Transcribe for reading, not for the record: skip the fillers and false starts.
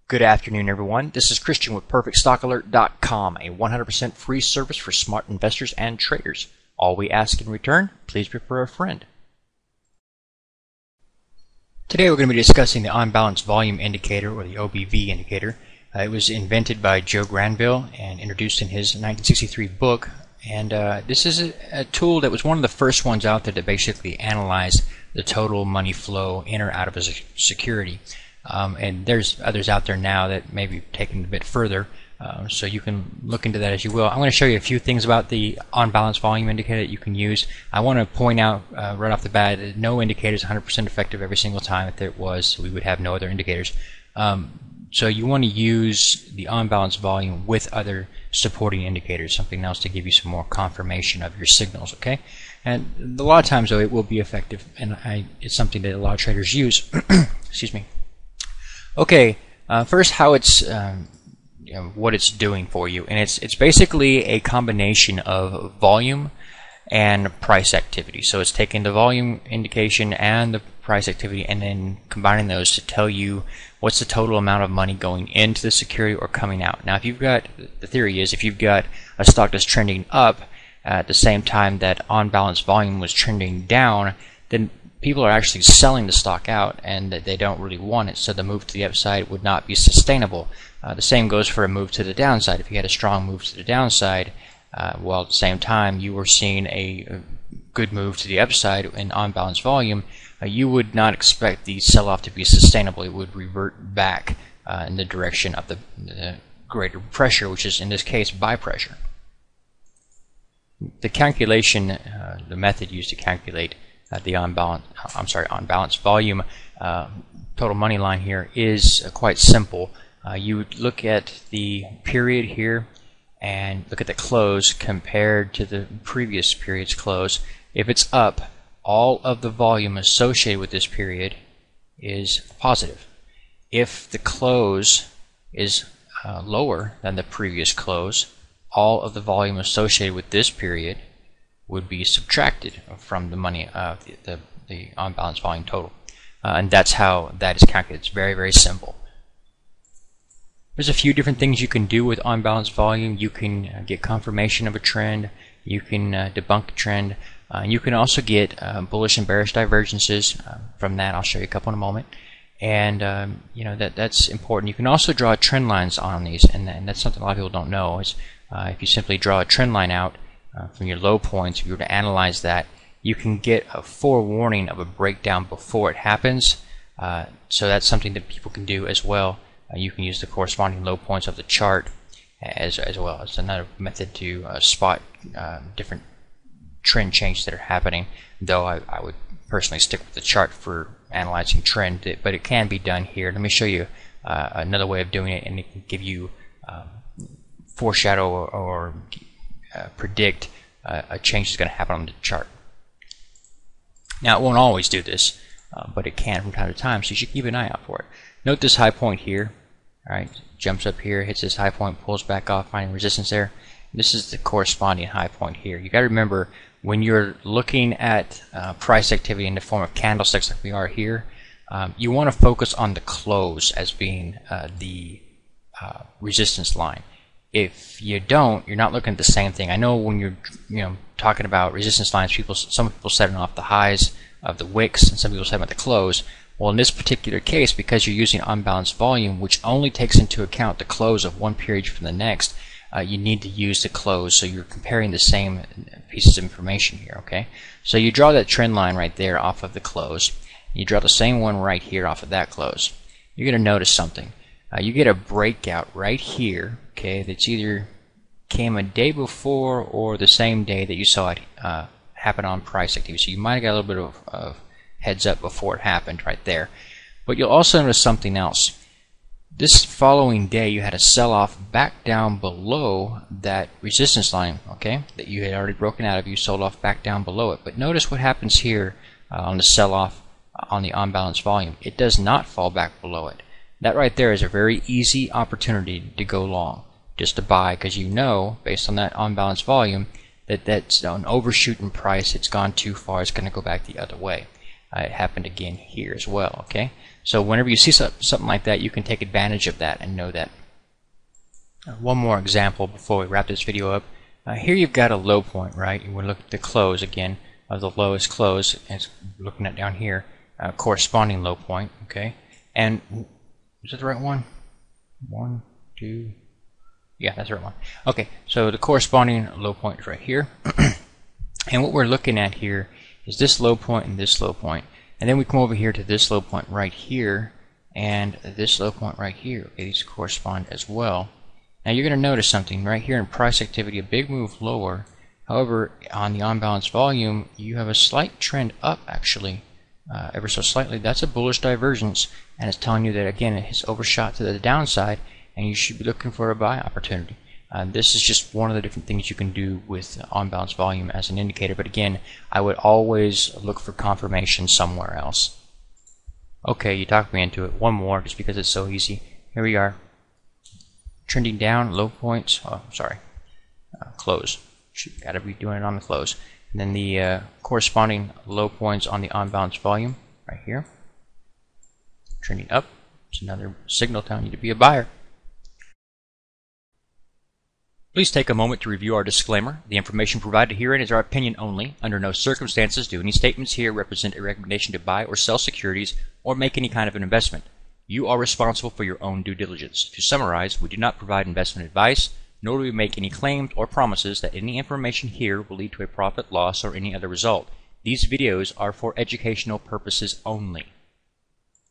Good afternoon, everyone. This is Christian with PerfectStockAlert.com, a 100% free service for smart investors and traders. All we ask in return, please refer a friend. Today we're going to be discussing the on-balance volume indicator, or the OBV indicator. It was invented by Joe Granville and introduced in his 1963 book. And this is a tool that was one of the first ones out there to basically analyze the total money flow in or out of a security. And there's others out there now that may be taken a bit further, so you can look into that as you will. I'm going to show you a few things about the on-balance volume indicator that you can use. I want to point out right off the bat that no indicator is 100% effective every single time. If it was, we would have no other indicators. So you want to use the on-balance volume with other supporting indicators, something else to give you some more confirmation of your signals, okay? And a lot of times, though, it will be effective, and it's something that a lot of traders use. Excuse me. Okay, first how it's what it's doing for you, and it's basically a combination of volume and price activity. So it's taking the volume indication and the price activity and then combining those to tell you what's the total amount of money going into the security or coming out. Now, if you've got, the theory is, if you've got a stock that's trending up at the same time that on-balance volume was trending down, then people are actually selling the stock out and that they don't really want it, so the move to the upside would not be sustainable. The same goes for a move to the downside. If you had a strong move to the downside, while at the same time you were seeing a good move to the upside in on-balance volume, you would not expect the sell-off to be sustainable. It would revert back in the direction of the greater pressure, which is in this case buy pressure. The calculation, the method used to calculate the on-balance volume total money line here is quite simple. You would look at the period here and look at the close compared to the previous period's close. If it's up, all of the volume associated with this period is positive. If the close is lower than the previous close, all of the volume associated with this period would be subtracted from the money of the on-balance volume total. And that's how that is calculated. It's very, very simple. There's a few different things you can do with on-balance volume. You can get confirmation of a trend. You can debunk a trend. You can also get bullish and bearish divergences from that. I'll show you a couple in a moment. And you know, that's important. You can also draw trend lines on these, and that's something a lot of people don't know. Is if you simply draw a trend line out from your low points, if you were to analyze that, you can get a forewarning of a breakdown before it happens. So that's something that people can do as well. You can use the corresponding low points of the chart as well. It's another method to spot different trend changes that are happening, though I would personally stick with the chart for analyzing trend, but it can be done here. Let me show you another way of doing it, and it can give you foreshadow or predict a change that's going to happen on the chart. Now, it won't always do this, but it can from time to time, so you should keep an eye out for it. Note this high point here. All right, jumps up here, hits this high point, pulls back off, finding resistance there. This is the corresponding high point here. You got to remember, when you're looking at price activity in the form of candlesticks like we are here, you want to focus on the close as being the resistance line. If you don't, you're not looking at the same thing. I know when you're talking about resistance lines, some people set it off the highs of the wicks, and some people set them at the close. Well, in this particular case, because you're using unbalanced volume, which only takes into account the close of one period from the next, you need to use the close, so you're comparing the same pieces of information here, okay? So you draw that trend line right there off of the close. You draw the same one right here off of that close. You're going to notice something. You get a breakout right here, okay, that's either came a day before or the same day that you saw it happen on price activity. So you might have got a little bit of heads up before it happened right there. But you'll also notice something else. This following day you had a sell-off back down below that resistance line, okay, that you had already broken out of. You sold off back down below it. But notice what happens here on the sell-off on the on-balance volume. It does not fall back below it. That right there is a very easy opportunity to go long, just to buy, because you know, based on that on-balance volume, that that's an overshoot in price. It's gone too far. It's going to go back the other way. it happened again here as well. Okay, so whenever you see something like that, you can take advantage of that and know that. One more example before we wrap this video up. Here you've got a low point, right? You would look at the close again of the lowest close, and looking at down here, corresponding low point. Okay, and is that the right one? 1, 2. Yeah, that's the right one. Okay, so the corresponding low point is right here. And what we're looking at here is this low point and this low point. And then we come over here to this low point right here and this low point right here. Okay, these correspond as well. Now you're going to notice something right here in price activity, a big move lower. However, on the on-balance volume, you have a slight trend up actually, ever so slightly. That's a bullish divergence, and it's telling you that again it has overshot to the downside, and you should be looking for a buy opportunity. This is just one of the different things you can do with on-balance volume as an indicator, but again, I would always look for confirmation somewhere else. Okay, you talked me into it. One more, just because it's so easy. Here we are. Trending down, low points. Oh, sorry. Close. Got to be doing it on the close. And then the corresponding low points on the on-balance volume, right here. Trending up. It's another signal telling you to be a buyer. Please take a moment to review our disclaimer. The information provided herein is our opinion only. Under no circumstances do any statements here represent a recommendation to buy or sell securities or make any kind of an investment. You are responsible for your own due diligence. To summarize, we do not provide investment advice, nor do we make any claims or promises that any information here will lead to a profit, loss, or any other result. These videos are for educational purposes only.